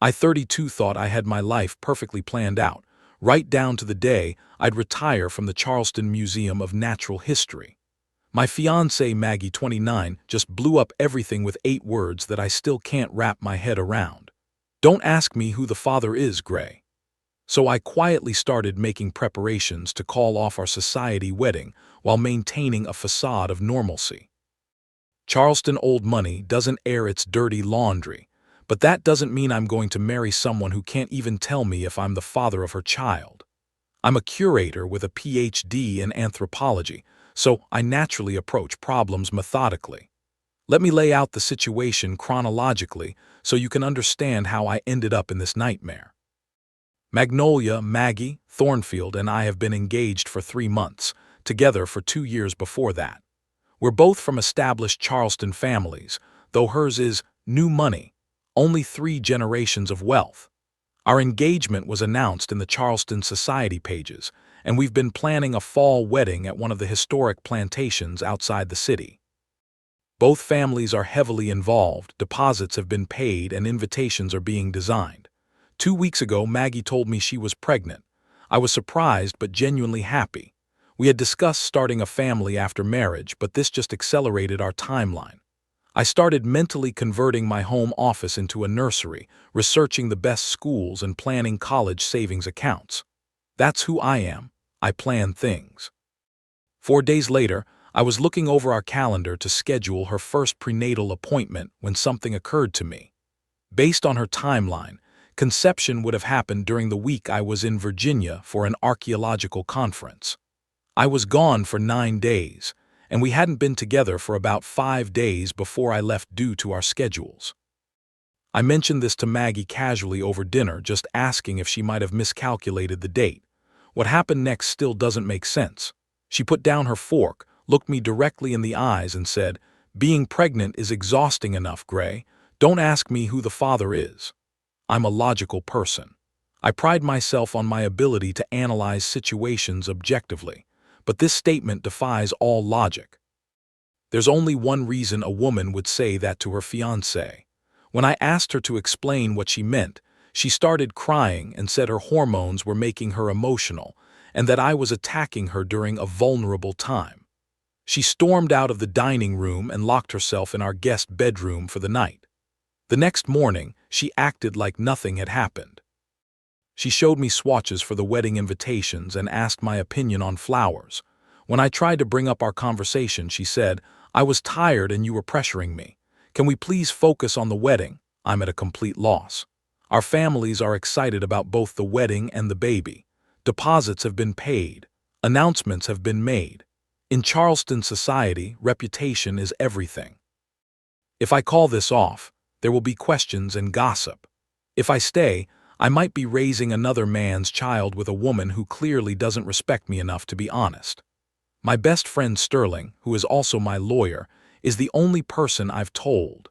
I 32 thought I had my life perfectly planned out, right down to the day I'd retire from the Charleston Museum of Natural History. My fiancée Maggie, 29, just blew up everything with 8 words that I still can't wrap my head around. Don't ask me who the father is, Qley. So I quietly started making preparations to call off our society wedding while maintaining a facade of normalcy. Charleston old money doesn't air its dirty laundry, but that doesn't mean I'm going to marry someone who can't even tell me if I'm the father of her child. I'm a curator with a PhD in anthropology, so I naturally approach problems methodically. Let me lay out the situation chronologically so you can understand how I ended up in this nightmare. Magnolia, Maggie, Thornfield, and I have been engaged for 3 months, together for 2 years before that. We're both from established Charleston families, though hers is new money, only 3 generations of wealth. Our engagement was announced in the Charleston Society pages, and we've been planning a fall wedding at one of the historic plantations outside the city. Both families are heavily involved, deposits have been paid, and invitations are being designed. 2 weeks ago, Maggie told me she was pregnant. I was surprised but genuinely happy. We had discussed starting a family after marriage, but this just accelerated our timeline. I started mentally converting my home office into a nursery, researching the best schools and planning college savings accounts. That's who I am. I plan things. 4 days later, I was looking over our calendar to schedule her first prenatal appointment when something occurred to me. Based on her timeline, conception would have happened during the week I was in Virginia for an archaeological conference. I was gone for 9 days, and we hadn't been together for about 5 days before I left due to our schedules. I mentioned this to Maggie casually over dinner, just asking if she might have miscalculated the date. What happened next still doesn't make sense. She put down her fork, looked me directly in the eyes, and said, "Being pregnant is exhausting enough, Qley. Don't ask me who the father is." I'm a logical person. I pride myself on my ability to analyze situations objectively, but this statement defies all logic. There's only one reason a woman would say that to her fiancé. When I asked her to explain what she meant, she started crying and said her hormones were making her emotional and that I was attacking her during a vulnerable time. She stormed out of the dining room and locked herself in our guest bedroom for the night. The next morning, she acted like nothing had happened. She showed me swatches for the wedding invitations and asked my opinion on flowers. When I tried to bring up our conversation, she said, "I was tired and you were pressuring me. Can we please focus on the wedding? I'm at a complete loss. Our families are excited about both the wedding and the baby. Deposits have been paid. Announcements have been made. In Charleston society, reputation is everything. If I call this off, there will be questions and gossip. If I stay, I might be raising another man's child with a woman who clearly doesn't respect me enough to be honest. My best friend Sterling, who is also my lawyer, is the only person I've told.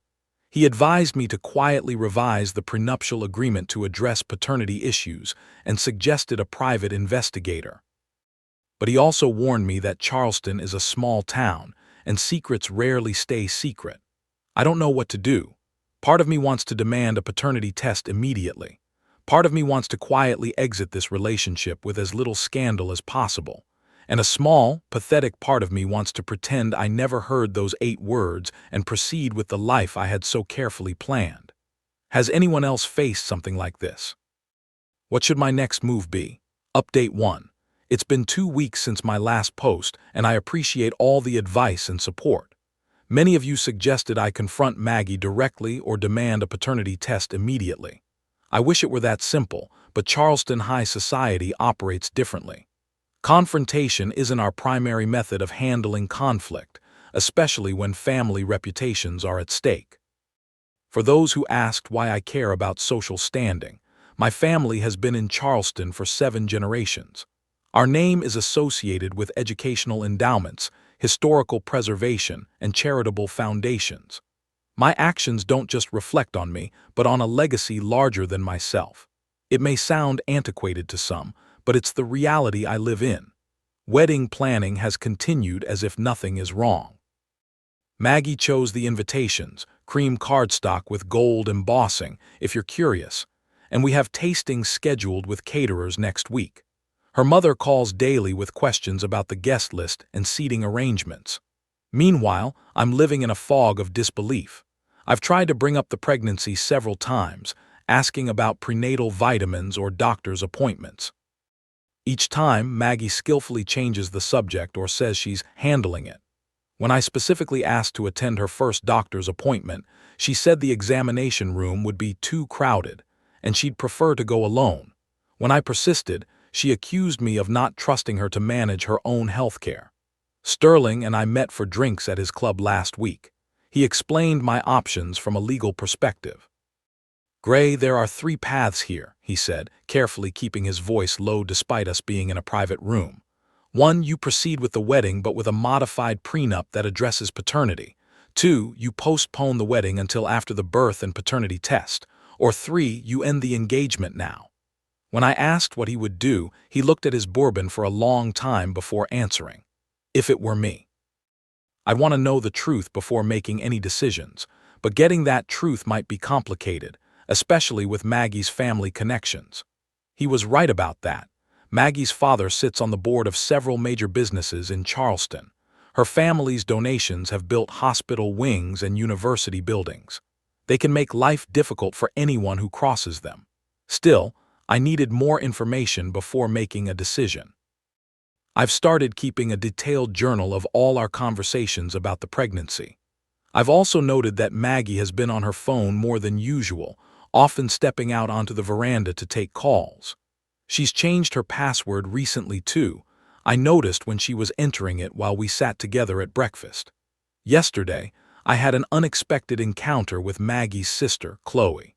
He advised me to quietly revise the prenuptial agreement to address paternity issues and suggested a private investigator. But he also warned me that Charleston is a small town and secrets rarely stay secret. I don't know what to do. Part of me wants to demand a paternity test immediately. Part of me wants to quietly exit this relationship with as little scandal as possible. And a small, pathetic part of me wants to pretend I never heard those 8 words and proceed with the life I had so carefully planned. Has anyone else faced something like this? What should my next move be? Update 1. It's been 2 weeks since my last post, and I appreciate all the advice and support. Many of you suggested I confront Maggie directly or demand a paternity test immediately. I wish it were that simple, but Charleston high society operates differently. Confrontation isn't our primary method of handling conflict, especially when family reputations are at stake. For those who asked why I care about social standing, my family has been in Charleston for 7 generations. Our name is associated with educational endowments, historical preservation, and charitable foundations. My actions don't just reflect on me, but on a legacy larger than myself. It may sound antiquated to some, but it's the reality I live in. Wedding planning has continued as if nothing is wrong. Maggie chose the invitations, cream cardstock with gold embossing, if you're curious. and we have tastings scheduled with caterers next week. Her mother calls daily with questions about the guest list and seating arrangements. Meanwhile, I'm living in a fog of disbelief. I've tried to bring up the pregnancy several times, asking about prenatal vitamins or doctor's appointments. Each time, Maggie skillfully changes the subject or says she's handling it. When I specifically asked to attend her first doctor's appointment, she said the examination room would be too crowded, and she'd prefer to go alone. When I persisted, she accused me of not trusting her to manage her own health care. Sterling and I met for drinks at his club last week. He explained my options from a legal perspective. "Gray, there are 3 paths here," he said, carefully keeping his voice low despite us being in a private room. 1, you proceed with the wedding but with a modified prenup that addresses paternity. 2, you postpone the wedding until after the birth and paternity test. Or 3, you end the engagement now. When I asked what he would do, he looked at his bourbon for a long time before answering. If it were me. I'd want to know the truth before making any decisions, but getting that truth might be complicated, especially with Maggie's family connections. He was right about that. Maggie's father sits on the board of several major businesses in Charleston. Her family's donations have built hospital wings and university buildings. They can make life difficult for anyone who crosses them. Still, I needed more information before making a decision. I've started keeping a detailed journal of all our conversations about the pregnancy. I've also noted that Maggie has been on her phone more than usual, often stepping out onto the veranda to take calls. She's changed her password recently too. I noticed when she was entering it while we sat together at breakfast. Yesterday, I had an unexpected encounter with Maggie's sister, Qley.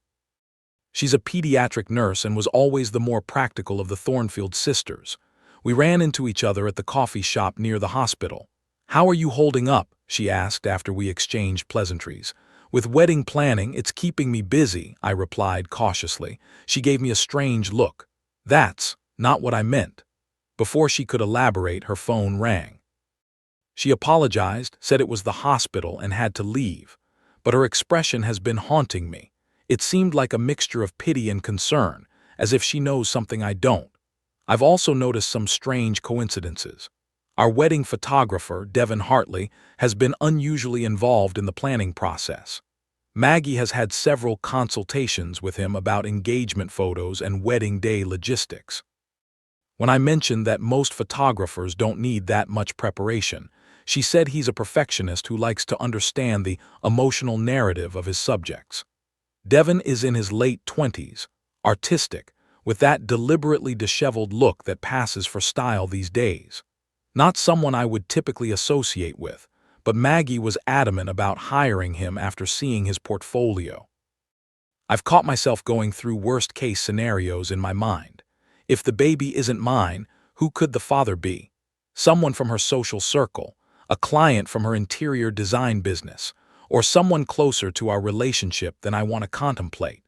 She's a pediatric nurse and was always the more practical of the Thornfield sisters. We ran into each other at the coffee shop near the hospital. "How are you holding up?" she asked after we exchanged pleasantries. "With wedding planning, it's keeping me busy," I replied cautiously. She gave me a strange look. "That's not what I meant." Before she could elaborate, her phone rang. She apologized, said it was the hospital and had to leave. But her expression has been haunting me. It seemed like a mixture of pity and concern, as if she knows something I don't. I've also noticed some strange coincidences. Our wedding photographer, Devin Hartley, has been unusually involved in the planning process. Maggie has had several consultations with him about engagement photos and wedding day logistics. When I mentioned that most photographers don't need that much preparation, she said he's a perfectionist who likes to understand the emotional narrative of his subjects. Devin is in his late 20s, artistic, with that deliberately disheveled look that passes for style these days. Not someone I would typically associate with, but Maggie was adamant about hiring him after seeing his portfolio. I've caught myself going through worst-case scenarios in my mind. If the baby isn't mine, who could the father be? Someone from her social circle, a client from her interior design business, or someone closer to our relationship than I want to contemplate.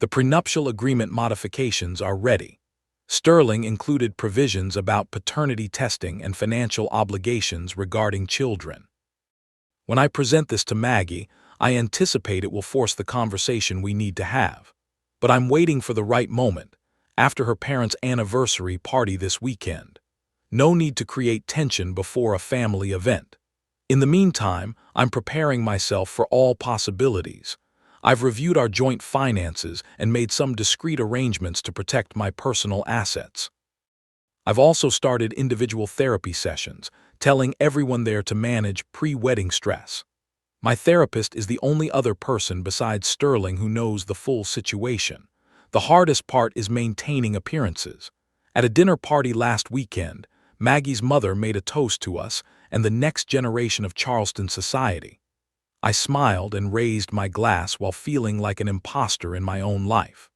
The prenuptial agreement modifications are ready. Sterling included provisions about paternity testing and financial obligations regarding children. When I present this to Maggie, I anticipate it will force the conversation we need to have. But I'm waiting for the right moment, after her parents' anniversary party this weekend. No need to create tension before a family event. In the meantime, I'm preparing myself for all possibilities. I've reviewed our joint finances and made some discreet arrangements to protect my personal assets. I've also started individual therapy sessions, telling everyone there to manage pre-wedding stress. My therapist is the only other person besides Sterling who knows the full situation. The hardest part is maintaining appearances. At a dinner party last weekend, Maggie's mother made a toast to us and the next generation of Charleston society. I smiled and raised my glass while feeling like an imposter in my own life.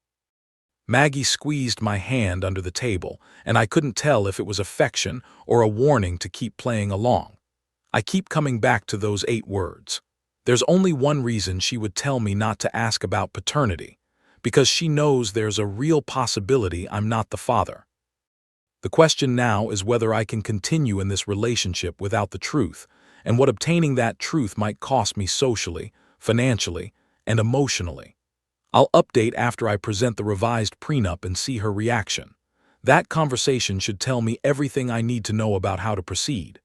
Maggie squeezed my hand under the table, and I couldn't tell if it was affection or a warning to keep playing along. I keep coming back to those 8 words. There's only one reason she would tell me not to ask about paternity, because she knows there's a real possibility I'm not the father. The question now is whether I can continue in this relationship without the truth, and what obtaining that truth might cost me socially, financially, and emotionally. I'll update after I present the revised prenup and see her reaction. That conversation should tell me everything I need to know about how to proceed.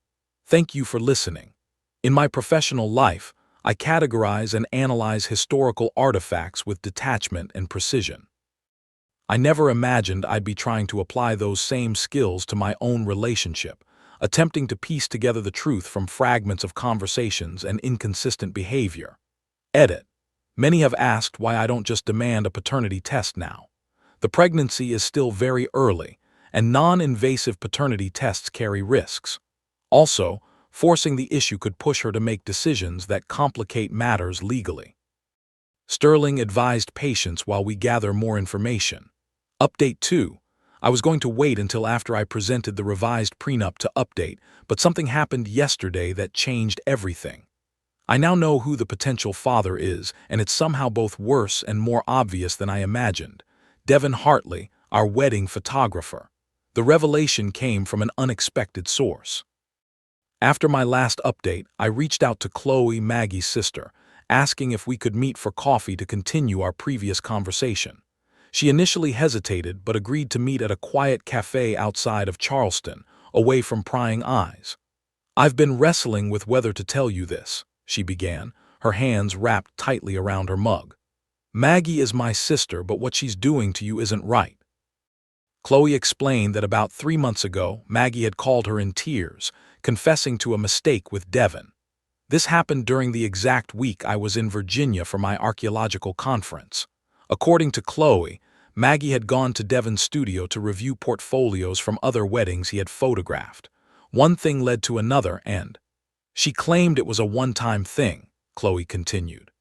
Thank you for listening. In my professional life, I categorize and analyze historical artifacts with detachment and precision. I never imagined I'd be trying to apply those same skills to my own relationship, attempting to piece together the truth from fragments of conversations and inconsistent behavior. Edit. Many have asked why I don't just demand a paternity test now. The pregnancy is still very early, and non-invasive paternity tests carry risks. Also, forcing the issue could push her to make decisions that complicate matters legally. Sterling advised patience while we gather more information. Update 2. I was going to wait until after I presented the revised prenup to update, but something happened yesterday that changed everything. I now know who the potential father is, and it's somehow both worse and more obvious than I imagined. Devin Hartley, our wedding photographer. The revelation came from an unexpected source. After my last update, I reached out to Qley, Maggie's sister, asking if we could meet for coffee to continue our previous conversation. She initially hesitated but agreed to meet at a quiet cafe outside of Charleston, away from prying eyes. "I've been wrestling with whether to tell you this," she began, her hands wrapped tightly around her mug. "Maggie is my sister, but what she's doing to you isn't right." Qley explained that about 3 months ago, Maggie had called her in tears, confessing to a mistake with Devin. This happened during the exact week I was in Virginia for my archaeological conference. According to Qley, Maggie had gone to Devin's studio to review portfolios from other weddings he had photographed. One thing led to another, and she claimed it was a one-time thing, Qley continued.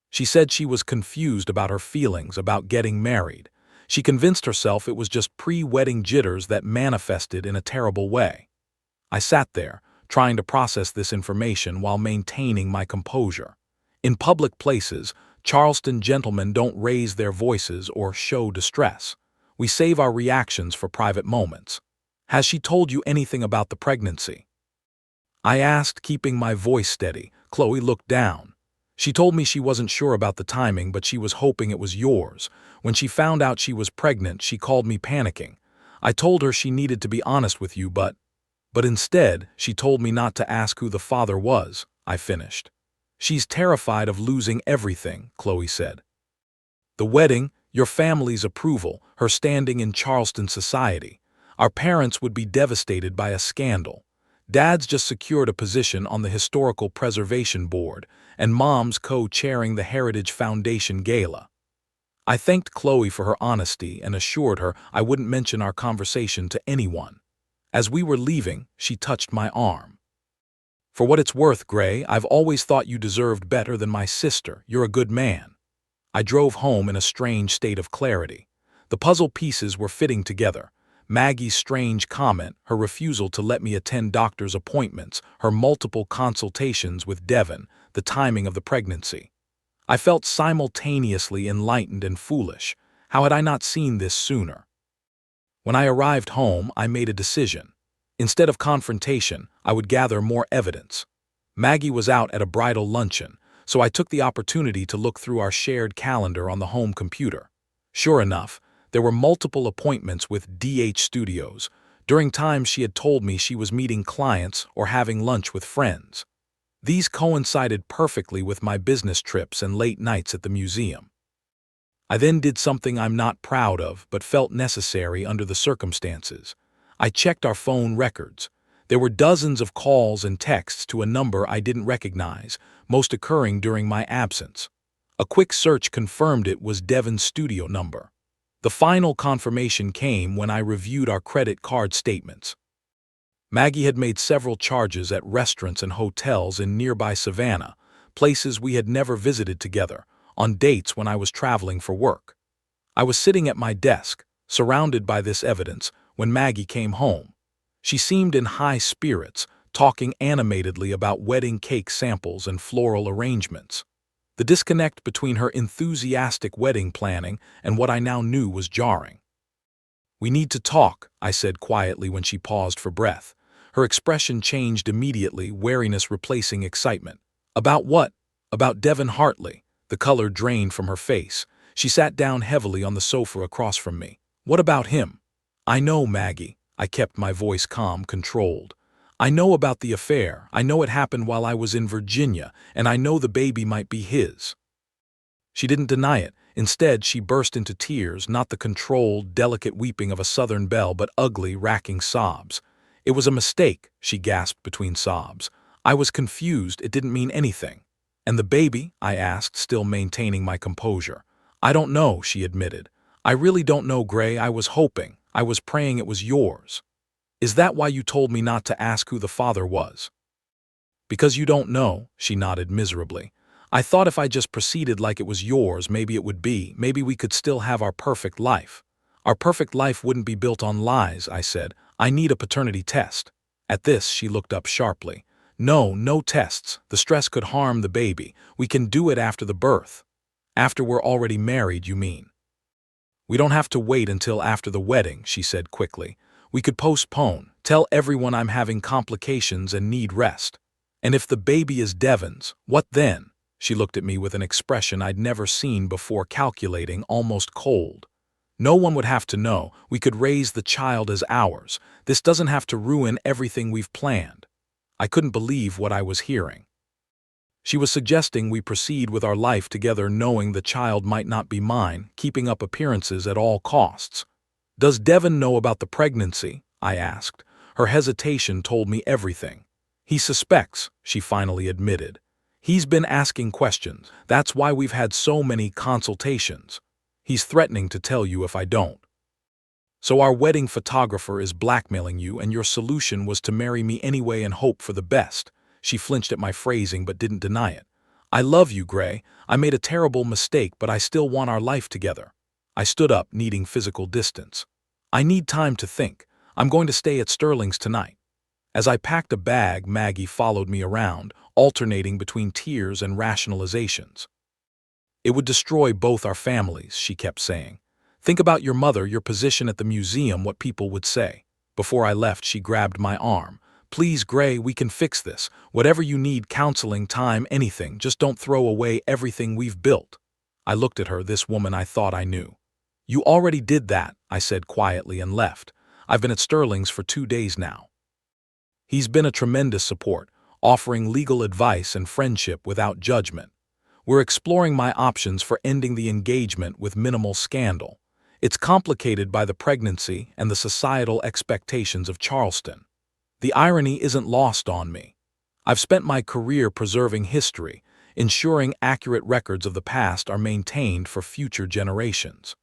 She said she was confused about her feelings about getting married. She convinced herself it was just pre-wedding jitters that manifested in a terrible way. I sat there, trying to process this information while maintaining my composure. In public places, Charleston gentlemen don't raise their voices or show distress. We save our reactions for private moments. "Has she told you anything about the pregnancy?" I asked, keeping my voice steady. Qley looked down. "She told me she wasn't sure about the timing, but she was hoping it was yours. When she found out she was pregnant, she called me panicking. I told her she needed to be honest with you, but instead, she told me not to ask who the father was," I finished. "She's terrified of losing everything," Qley said. "The wedding, your family's approval, her standing in Charleston society. Our parents would be devastated by a scandal. Dad's just secured a position on the Historical Preservation Board, and Mom's co-chairing the Heritage Foundation Gala." I thanked Qley for her honesty and assured her I wouldn't mention our conversation to anyone. As we were leaving, she touched my arm. "For what it's worth, Gray, I've always thought you deserved better than my sister. You're a good man." I drove home in a strange state of clarity. The puzzle pieces were fitting together. Maggie's strange comment, her refusal to let me attend doctor's appointments, her multiple consultations with Devin, the timing of the pregnancy. I felt simultaneously enlightened and foolish. How had I not seen this sooner? When I arrived home, I made a decision. Instead of confrontation, I would gather more evidence. Maggie was out at a bridal luncheon, so I took the opportunity to look through our shared calendar on the home computer. Sure enough, there were multiple appointments with DH Studios, during times she had told me she was meeting clients or having lunch with friends. These coincided perfectly with my business trips and late nights at the museum. I then did something I'm not proud of but felt necessary under the circumstances. I checked our phone records. There were dozens of calls and texts to a number I didn't recognize, most occurring during my absence. A quick search confirmed it was Devin's studio number. The final confirmation came when I reviewed our credit card statements. Maggie had made several charges at restaurants and hotels in nearby Savannah, places we had never visited together, on dates when I was traveling for work. I was sitting at my desk, surrounded by this evidence, when Maggie came home. She seemed in high spirits, talking animatedly about wedding cake samples and floral arrangements. The disconnect between her enthusiastic wedding planning and what I now knew was jarring. "We need to talk," I said quietly when she paused for breath. Her expression changed immediately, wariness replacing excitement. "About what?" "About Devin Hartley." The color drained from her face. She sat down heavily on the sofa across from me. What about him? I know, Maggie. I kept my voice calm, controlled. I know about the affair. I know it happened while I was in Virginia, and I know the baby might be his. She didn't deny it. Instead, she burst into tears, not the controlled, delicate weeping of a Southern belle, but ugly, racking sobs. It was a mistake, she gasped between sobs. I was confused. It didn't mean anything. And the baby? I asked, still maintaining my composure. I don't know, she admitted. I really don't know, Gray. I was hoping. I was praying it was yours. Is that why you told me not to ask who the father was? Because you don't know, she nodded miserably. I thought if I just proceeded like it was yours, maybe it would be. Maybe we could still have our perfect life. Our perfect life wouldn't be built on lies, I said. I need a paternity test. At this, she looked up sharply. No tests. The stress could harm the baby. We can do it after the birth. After we're already married, you mean? We don't have to wait until after the wedding, she said quickly. We could postpone. Tell everyone I'm having complications and need rest. And if the baby is Devon's, what then? She looked at me with an expression I'd never seen before, calculating, almost cold. No one would have to know. We could raise the child as ours. This doesn't have to ruin everything we've planned. I couldn't believe what I was hearing. She was suggesting we proceed with our life together, knowing the child might not be mine, keeping up appearances at all costs. Does Devon know about the pregnancy? I asked. Her hesitation told me everything. He suspects, she finally admitted. He's been asking questions. That's why we've had so many consultations. He's threatening to tell you if I don't. So our wedding photographer is blackmailing you, and your solution was to marry me anyway and hope for the best. She flinched at my phrasing but didn't deny it. I love you, Gray. I made a terrible mistake, but I still want our life together. I stood up, needing physical distance. I need time to think. I'm going to stay at Sterling's tonight. As I packed a bag, Maggie followed me around, alternating between tears and rationalizations. It would destroy both our families, she kept saying. Think about your mother, your position at the museum, what people would say. Before I left, she grabbed my arm. Please, Gray, we can fix this. Whatever you need, counseling, time, anything. Just don't throw away everything we've built. I looked at her, this woman I thought I knew. You already did that, I said quietly, and left. I've been at Sterling's for 2 days now. He's been a tremendous support, offering legal advice and friendship without judgment. We're exploring my options for ending the engagement with minimal scandal. It's complicated by the pregnancy and the societal expectations of Charleston. The irony isn't lost on me. I've spent my career preserving history, ensuring accurate records of the past are maintained for future generations.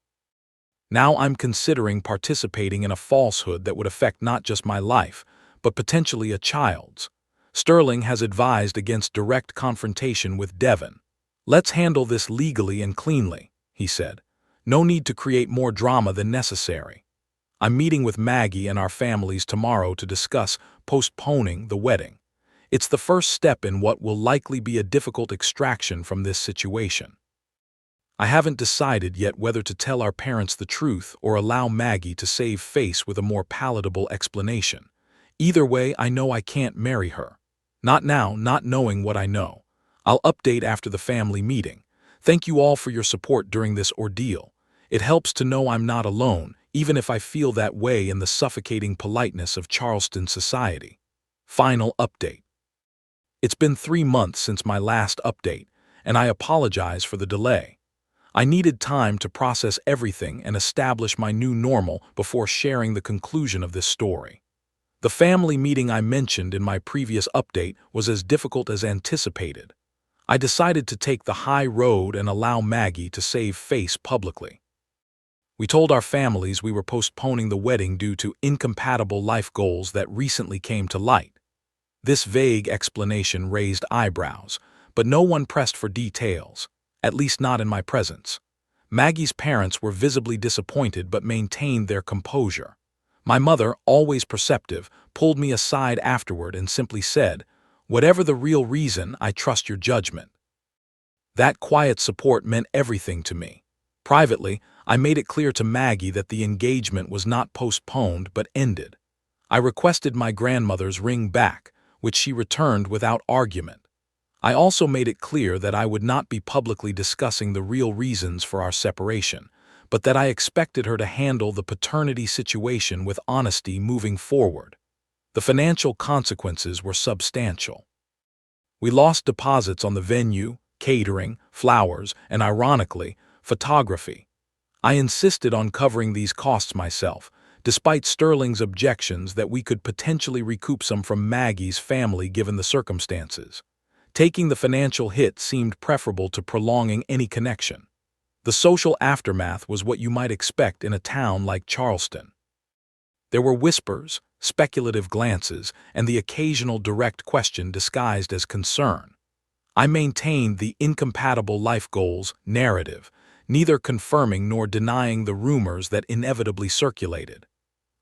Now I'm considering participating in a falsehood that would affect not just my life, but potentially a child's. Sterling has advised against direct confrontation with Devon. Let's handle this legally and cleanly, he said. No need to create more drama than necessary. I'm meeting with Maggie and our families tomorrow to discuss postponing the wedding. It's the first step in what will likely be a difficult extraction from this situation. I haven't decided yet whether to tell our parents the truth or allow Maggie to save face with a more palatable explanation. Either way, I know I can't marry her. Not now, not knowing what I know. I'll update after the family meeting. Thank you all for your support during this ordeal. It helps to know I'm not alone, even if I feel that way in the suffocating politeness of Charleston society. Final update. It's been 3 months since my last update, and I apologize for the delay. I needed time to process everything and establish my new normal before sharing the conclusion of this story. The family meeting I mentioned in my previous update was as difficult as anticipated. I decided to take the high road and allow Maggie to save face publicly. We told our families we were postponing the wedding due to incompatible life goals that recently came to light. This vague explanation raised eyebrows, but no one pressed for details, at least not in my presence. Maggie's parents were visibly disappointed but maintained their composure. My mother, always perceptive, pulled me aside afterward and simply said, "Whatever the real reason, I trust your judgment." That quiet support meant everything to me. Privately, I made it clear to Maggie that the engagement was not postponed but ended. I requested my grandmother's ring back, which she returned without argument. I also made it clear that I would not be publicly discussing the real reasons for our separation, but that I expected her to handle the paternity situation with honesty moving forward. The financial consequences were substantial. We lost deposits on the venue, catering, flowers, and ironically, photography. I insisted on covering these costs myself, despite Sterling's objections that we could potentially recoup some from Maggie's family given the circumstances. Taking the financial hit seemed preferable to prolonging any connection. The social aftermath was what you might expect in a town like Charleston. There were whispers, speculative glances, and the occasional direct question disguised as concern. I maintained the incompatible life goals narrative, neither confirming nor denying the rumors that inevitably circulated.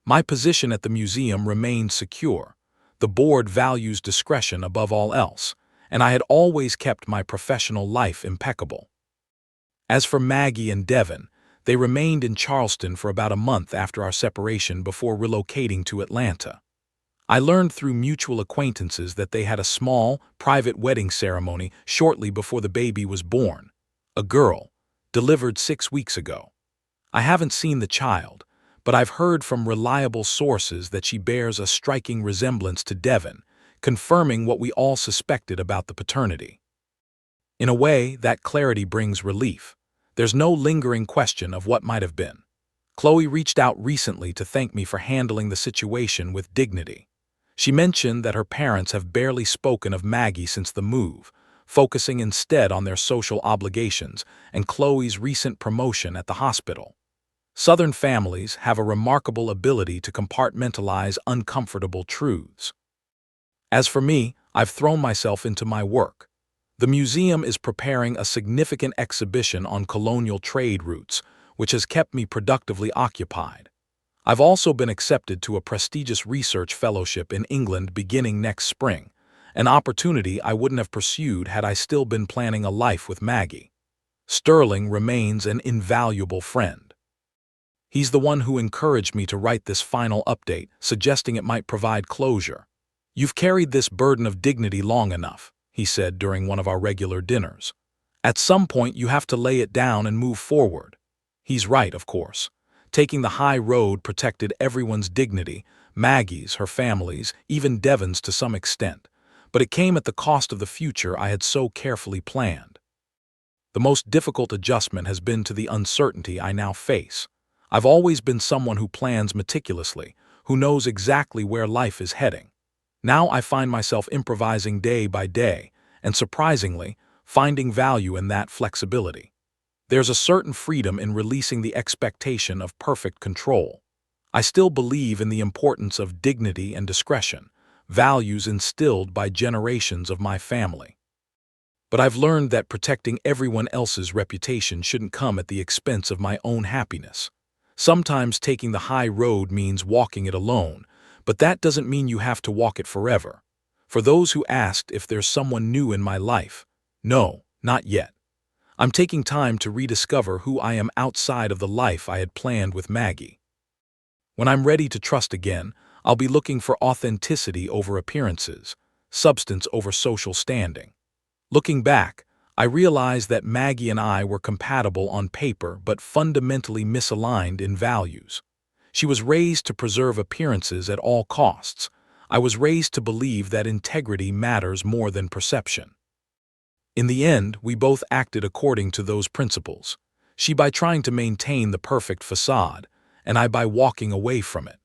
My position at the museum remained secure. The board values discretion above all else, and I had always kept my professional life impeccable. As for Maggie and Devin, they remained in Charleston for about a month after our separation before relocating to Atlanta. I learned through mutual acquaintances that they had a small, private wedding ceremony shortly before the baby was born, a girl, delivered 6 weeks ago. I haven't seen the child, but I've heard from reliable sources that she bears a striking resemblance to Devin, confirming what we all suspected about the paternity. In a way, that clarity brings relief. There's no lingering question of what might have been. Qley reached out recently to thank me for handling the situation with dignity. She mentioned that her parents have barely spoken of Maggie since the move, focusing instead on their social obligations and Qley's recent promotion at the hospital. Southern families have a remarkable ability to compartmentalize uncomfortable truths. As for me, I've thrown myself into my work. The museum is preparing a significant exhibition on colonial trade routes, which has kept me productively occupied. I've also been accepted to a prestigious research fellowship in England beginning next spring, an opportunity I wouldn't have pursued had I still been planning a life with Maggie. Sterling remains an invaluable friend. He's the one who encouraged me to write this final update, suggesting it might provide closure. "You've carried this burden of dignity long enough," he said during one of our regular dinners. "At some point you have to lay it down and move forward." He's right, of course. Taking the high road protected everyone's dignity, Maggie's, her family's, even Devin's to some extent, but it came at the cost of the future I had so carefully planned. The most difficult adjustment has been to the uncertainty I now face. I've always been someone who plans meticulously, who knows exactly where life is heading. Now I find myself improvising day by day, and surprisingly, finding value in that flexibility. There's a certain freedom in releasing the expectation of perfect control. I still believe in the importance of dignity and discretion, values instilled by generations of my family. But I've learned that protecting everyone else's reputation shouldn't come at the expense of my own happiness. Sometimes taking the high road means walking it alone, but that doesn't mean you have to walk it forever. For those who asked if there's someone new in my life, no, not yet. I'm taking time to rediscover who I am outside of the life I had planned with Maggie. When I'm ready to trust again, I'll be looking for authenticity over appearances, substance over social standing. Looking back, I realized that Maggie and I were compatible on paper but fundamentally misaligned in values. She was raised to preserve appearances at all costs. I was raised to believe that integrity matters more than perception. In the end, we both acted according to those principles. She by trying to maintain the perfect facade, and I by walking away from it.